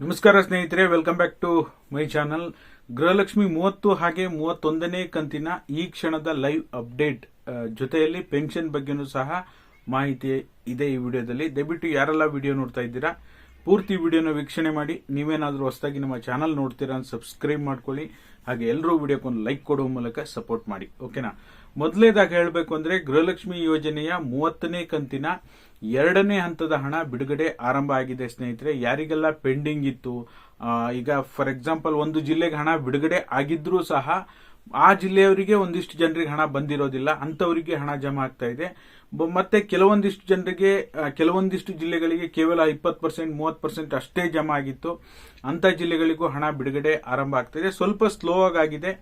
ನಮಸ್ಕಾರ ಸ್ನೇಹಿತರೆ, welcome back to my channel. Gruhalakshmi 30 ಹಾಗೆ 31ನೇ ಕಂತಿನ ಈ ಕ್ಷಣದ ಲೈವ್ ಅಪ್ಡೇಟ್ ಜೊತೆಯಲ್ಲಿ ಪೆನ್ಷನ್ ಬಗ್ಗೆನೂ ಸಹ ಮಾಹಿತಿ ಇದೆ ಈ ವಿಡಿಯೋದಲ್ಲಿ. ದಯವಿಟ್ಟು ಯಾರೆಲ್ಲ ವಿಡಿಯೋ ನೋಡ್ತಾ ಇದ್ದೀರಾ ಪೂರ್ತಿ ವಿಡಿಯೋನ ವೀಕ್ಷಣೆ ಮಾಡಿ. ನೀವೇನಾದರೂ ಹೊಸದಾಗಿ ನಮ್ಮ ಚಾನಲ್ ನೋಡ್ತೀರಾ ಸಬ್ಸ್ಕ್ರೈಬ್ ಮಾಡ್ಕೊಳ್ಳಿ. ಹಾಗೆ ಎಲ್ಲರೂ ವಿಡಿಯೋಕ್ಕೊಂದು ಲೈಕ್ ಕೊಡುವ ಮೂಲಕ ಸಪೋರ್ಟ್ ಮಾಡಿ, ಓಕೆನಾ. ಮೊದಲೇದಾಗಿ ಹೇಳಬೇಕು ಅಂದ್ರೆ ಗೃಹಲಕ್ಷ್ಮಿ ಯೋಜನೆಯ 30ನೇ ಕಂತಿನ 2ನೇ ಹಂತದ ಹಣ ಬಿಡುಗಡೆ ಆರಂಭ ಆಗಿದೆ ಸ್ನೇಹಿತರೆ. ಯಾರಿಗೆಲ್ಲ ಪೆಂಡಿಂಗ್ ಇತ್ತು, ಈಗ ಫಾರ್ ಎಕ್ಸಾಂಪಲ್ ಒಂದು ಜಿಲ್ಲೆಗೆ ಹಣ ಬಿಡುಗಡೆ ಆಗಿದ್ರೂ ಸಹ ಆ ಜಿಲ್ಲೆಯವರಿಗೆ ಒಂದಿಷ್ಟು ಜನರಿಗೆ ಹಣ ಬಂದಿರೋದಿಲ್ಲ, ಅಂತವರಿಗೆ ಹಣ ಜಮಾ ಆಗ್ತಾ ಇದೆ. ಮತ್ತೆ ಕೆಲವೊಂದಿಷ್ಟು ಜನರಿಗೆ ಕೆಲವೊಂದಿಷ್ಟು ಜಿಲ್ಲೆಗಳಿಗೆ ಕೇವಲ 20% 30% ಅಷ್ಟೇ ಜಮಾ ಆಗಿತ್ತು. ಅಂತ ಜಿಲ್ಲೆಗಳಿಗೂ ಹಣ ಬಿಡುಗಡೆ ಆರಂಭ ಆಗ್ತಿದೆ. ಸ್ವಲ್ಪ ಸ್ಲೋ ಆಗಿದೆ.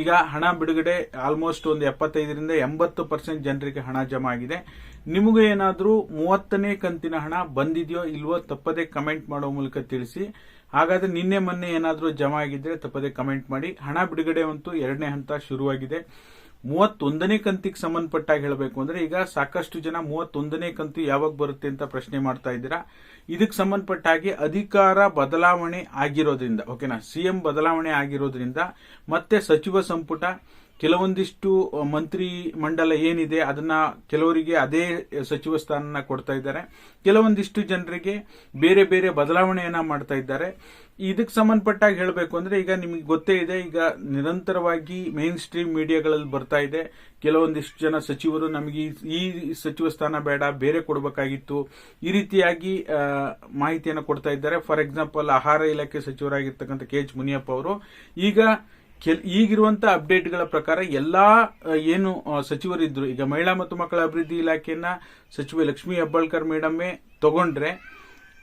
ಈಗ ಹಣ ಬಿಡುಗಡೆ ಆಲ್ಮೋಸ್ಟ್ ಒಂದು 75ರಿಂದ 80% ಜನರಿಗೆ ಹಣ ಜಮಾ ಆಗಿದೆ. ನಿಮಗೂ ಏನಾದರೂ 30ನೇ ಕಂತಿನ ಹಣ ಬಂದಿದೆಯೋ ಇಲ್ವೋ ತಪ್ಪದೆ ಕಮೆಂಟ್ ಮಾಡೋ ಮೂಲಕ ತಿಳಿಸಿ. ಹಾಗಾದ್ರೆ ನಿನ್ನೆ ಮೊನ್ನೆ ಏನಾದರೂ ಜಮಾ ಆಗಿದ್ರೆ ತಪ್ಪದೆ ಕಮೆಂಟ್ ಮಾಡಿ. ಹಣ ಬಿಡುಗಡೆ ಅಂತೂ 2ನೇ ಹಂತ ಶುರುವಾಗಿದೆ. 31ನೇ ಕಂತಿಗೆ ಸಂಬಂಧಪಟ್ಟಾಗ ಹೇಳಬೇಕು ಅಂದ್ರೆ ಈಗ ಸಾಕಷ್ಟು ಜನ 31ನೇ ಕಂತು ಯಾವಾಗ ಬರುತ್ತೆ ಅಂತ ಪ್ರಶ್ನೆ ಮಾಡ್ತಾ ಇದ್ದೀರಾ. ಇದಕ್ಕೆ ಸಂಬಂಧಪಟ್ಟ ಹಾಗೆ ಅಧಿಕಾರ ಬದಲಾವಣೆ ಆಗಿರೋದ್ರಿಂದ, ಓಕೆನಾ, ಸಿಎಂ ಬದಲಾವಣೆ ಆಗಿರೋದ್ರಿಂದ ಮತ್ತೆ ಸಚಿವ ಸಂಪುಟ ಕೆಲವೊಂದಿಷ್ಟು ಮಂತ್ರಿ ಮಂಡಲ ಏನಿದೆ ಅದನ್ನ ಕೆಲವರಿಗೆ ಅದೇ ಸಚಿವ ಸ್ಥಾನ ಕೊಡ್ತಾ ಇದ್ದಾರೆ, ಕೆಲವೊಂದಿಷ್ಟು ಜನರಿಗೆ ಬೇರೆ ಬೇರೆ ಬದಲಾವಣೆಯನ್ನ ಮಾಡ್ತಾ ಇದ್ದಾರೆ. ಇದಕ್ಕೆ ಸಂಬಂಧಪಟ್ಟಾಗ ಹೇಳಬೇಕು ಅಂದ್ರೆ ಈಗ ನಿಮಗೆ ಗೊತ್ತೇ ಇದೆ, ಈಗ ನಿರಂತರವಾಗಿ ಮೇನ್ ಸ್ಟ್ರೀಮ್ ಮೀಡಿಯಾಗಳಲ್ಲಿ ಬರ್ತಾ ಇದೆ. ಕೆಲವೊಂದಿಷ್ಟು ಜನ ಸಚಿವರು ನಮಗೆ ಈ ಸಚಿವ ಸ್ಥಾನ ಬೇಡ, ಬೇರೆ ಕೊಡಬೇಕಾಗಿತ್ತು, ಈ ರೀತಿಯಾಗಿ ಮಾಹಿತಿಯನ್ನು ಕೊಡ್ತಾ ಇದ್ದಾರೆ. ಫಾರ್ ಎಕ್ಸಾಂಪಲ್ ಆಹಾರ ಇಲಾಖೆ ಸಚಿವರಾಗಿರ್ತಕ್ಕಂಥ KH ಮುನಿಯಪ್ಪ ಅವರು ಈಗಿರುವಂತಹ ಅಪ್ಡೇಟ್ಗಳ ಪ್ರಕಾರ ಎಲ್ಲಾ ಏನು ಸಚಿವರಿದ್ರು, ಈಗ ಮಹಿಳಾ ಮತ್ತು ಮಕ್ಕಳ ಅಭಿವೃದ್ಧಿ ಇಲಾಖೆಯನ್ನ ಸಚಿವೆ ಲಕ್ಷ್ಮೀ ಹೆಬ್ಬಾಳ್ಕರ್ ಮೇಡಮ್ಮೇ ತಗೊಂಡ್ರೆ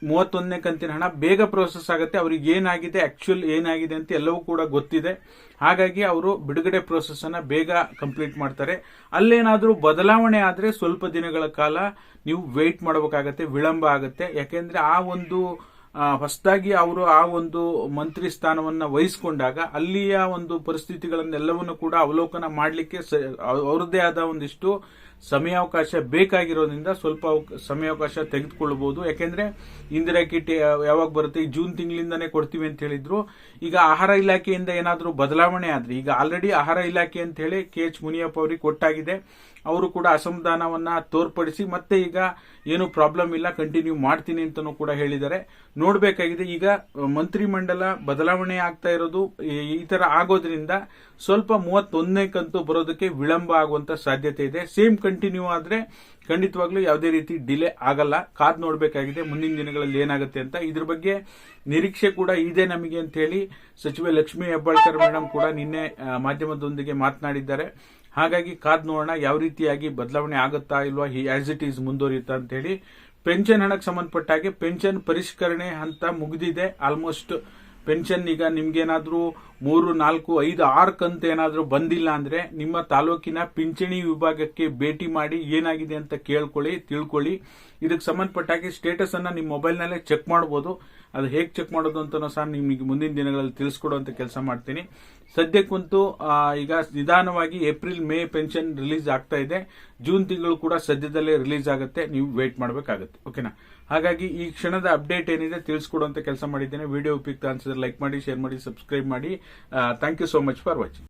31ನೇ ಕಂತಿನ ಹಣ ಬೇಗ ಪ್ರೋಸೆಸ್ ಆಗುತ್ತೆ. ಅವ್ರಿಗೆ ಏನಾಗಿದೆ, ಆಕ್ಚುಲ್ ಏನಾಗಿದೆ ಅಂತ ಎಲ್ಲವೂ ಕೂಡ ಗೊತ್ತಿದೆ. ಹಾಗಾಗಿ ಅವರು ಬಿಡುಗಡೆ ಪ್ರೋಸೆಸ್ ಅನ್ನ ಬೇಗ ಕಂಪ್ಲೀಟ್ ಮಾಡ್ತಾರೆ. ಅಲ್ಲೇನಾದ್ರೂ ಬದಲಾವಣೆ ಆದ್ರೆ ಸ್ವಲ್ಪ ದಿನಗಳ ಕಾಲ ನೀವು ವೇಟ್ ಮಾಡಬೇಕಾಗತ್ತೆ, ವಿಳಂಬ ಆಗುತ್ತೆ. ಯಾಕೆಂದ್ರೆ ಆ ಒಂದು ಹೊಸದಾಗಿ ಅವರು ಆ ಒಂದು ಮಂತ್ರಿ ಸ್ಥಾನವನ್ನ ವಹಿಸಿಕೊಂಡಾಗ ಅಲ್ಲಿಯ ಒಂದು ಪರಿಸ್ಥಿತಿಗಳನ್ನೆಲ್ಲವನ್ನು ಕೂಡ ಅವಲೋಕನ ಮಾಡಲಿಕ್ಕೆ ಅವರದೇ ಆದ ಒಂದಿಷ್ಟು ಸಮಯಾವಕಾಶ ಬೇಕಾಗಿರೋದ್ರಿಂದ ಸ್ವಲ್ಪ ಸಮಯಾವಕಾಶ ತೆಗೆದುಕೊಳ್ಳಬಹುದು. ಯಾಕೆಂದ್ರೆ ಇಂದಿರಾ ಕಿಟ್ ಯಾವಾಗ ಬರುತ್ತೆ, ಈ ಜೂನ್ ತಿಂಗಳಿಂದಾನೇ ಕೊಡ್ತೀವಿ ಅಂತ ಹೇಳಿದ್ರು. ಈಗ ಆಹಾರ ಇಲಾಖೆಯಿಂದ ಏನಾದರೂ ಬದಲಾವಣೆ ಆದ್ರೆ, ಈಗ ಆಲ್ರೆಡಿ ಆಹಾರ ಇಲಾಖೆ ಅಂತ ಹೇಳಿ KH ಮುನಿಯಪ್ಪ ಅವರಿಗೆ ಕೊಟ್ಟಾಗಿದೆ. ಅವರು ಕೂಡ ಅಸಮಾಧಾನವನ್ನ ತೋರ್ಪಡಿಸಿ ಮತ್ತೆ ಈಗ ಏನು ಪ್ರಾಬ್ಲಮ್ ಇಲ್ಲ, ಕಂಟಿನ್ಯೂ ಮಾಡ್ತೀನಿ ಅಂತಾನೂ ಕೂಡ ಹೇಳಿದ್ದಾರೆ. ನೋಡ್ಬೇಕಾಗಿದೆ. ಈಗ ಮಂತ್ರಿಮಂಡಲ ಬದಲಾವಣೆ ಆಗ್ತಾ ಇರೋದು ಈ ತರ ಆಗೋದ್ರಿಂದ ಸ್ವಲ್ಪ 31ನೇ ಕಂತು ಬರೋದಕ್ಕೆ ವಿಳಂಬ ಆಗುವಂತ ಸಾಧ್ಯತೆ ಇದೆ. ಸೇಮ್ ಕಂಟಿನ್ಯೂ ಆದ್ರೆ ಖಂಡಿತವಾಗ್ಲೂ ಯಾವುದೇ ರೀತಿ ಡಿಲೇ ಆಗಲ್ಲ. ಕಾದ್ ನೋಡ್ಬೇಕಾಗಿದೆ ಮುಂದಿನ ದಿನಗಳಲ್ಲಿ ಏನಾಗುತ್ತೆ ಅಂತ. ಇದ್ರ ಬಗ್ಗೆ ನಿರೀಕ್ಷೆ ಕೂಡ ಇದೆ ನಮಗೆ ಅಂತ ಹೇಳಿ ಸಚಿವೆ ಲಕ್ಷ್ಮೀ ಹೆಬ್ಬಾಳ್ಕರ್ ಮೇಡಮ್ ಕೂಡ ನಿನ್ನೆ ಮಾಧ್ಯಮದೊಂದಿಗೆ ಮಾತನಾಡಿದ್ದಾರೆ. ಹಾಗಾಗಿ ಕಾದ್ ನೋಡೋಣ ಯಾವ ರೀತಿಯಾಗಿ ಬದಲಾವಣೆ ಆಗುತ್ತಾ ಇಲ್ವಾ, ಆಸ್ ಇಟ್ ಈಸ್ ಮುಂದುವರಿಯುತ್ತಾ ಅಂತ ಹೇಳಿ. ಪೆನ್ಷನ್ ಹಣಕ್ಕೆ ಸಂಬಂಧಪಟ್ಟ ಹಾಗೆ ಪೆನ್ಷನ್ ಪರಿಷ್ಕರಣೆ ಹಂತ ಮುಗಿದಿದೆ. ಆಲ್ಮೋಸ್ಟ್ ಪೆನ್ಷನ್ ಈಗ ನಿಮ್ಗೇನಾದ್ರೂ 3, 4, 5, 6 ಕಂತು ಏನಾದ್ರೂ ಬಂದಿಲ್ಲ ಅಂದ್ರೆ ನಿಮ್ಮ ತಾಲೂಕಿನ ಪಿಂಚಣಿ ವಿಭಾಗಕ್ಕೆ ಭೇಟಿ ಮಾಡಿ ಏನಾಗಿದೆ ಅಂತ ತಿಳ್ಕೊಳ್ಳಿ. ಇದಕ್ಕೆ ಸಂಬಂಧಪಟ್ಟಾಗಿ ಸ್ಟೇಟಸ್ ಅನ್ನ ನಿಮ್ಮ ಮೊಬೈಲ್ ನಲ್ಲೇ ಚೆಕ್ ಮಾಡಬಹುದು. ಅದು ಹೇಗೆ ಚೆಕ್ ಮಾಡೋದು ಅಂತ ಸಹ ನಿಮಗೆ ಮುಂದಿನ ದಿನಗಳಲ್ಲಿ ತಿಳಿಸ್ಕೊಡುವಂತ ಕೆಲಸ ಮಾಡ್ತೀನಿ. ಸದ್ಯಕ್ಕಂತೂ ಈಗ ನಿಧಾನವಾಗಿ ಏಪ್ರಿಲ್ ಮೇ ಪೆನ್ಷನ್ ರಿಲೀಸ್ ಆಗ್ತಾ ಇದೆ. ಜೂನ್ ತಿಂಗಳು ಕೂಡ ಸದ್ಯದಲ್ಲೇ ರಿಲೀಸ್ ಆಗುತ್ತೆ, ನೀವು ವೇಟ್ ಮಾಡಬೇಕಾಗುತ್ತೆ, ಓಕೆನಾ. ಹಾಗಾಗಿ ಈ ಕ್ಷಣದ ಅಪ್ಡೇಟ್ ಏನಿದೆ ತಿಳಿಸ್ಕೊಡುವಂತ ಕೆಲಸ ಮಾಡಿದ್ದೇನೆ. ವಿಡಿಯೋ ಉಪಯುಕ್ತ ಅನ್ಸಿದ್ರೆ ಲೈಕ್ ಮಾಡಿ, ಶೇರ್ ಮಾಡಿ, ಸಬ್ಸ್ಕ್ರೈಬ್ ಮಾಡಿ. Thank you so much for watching.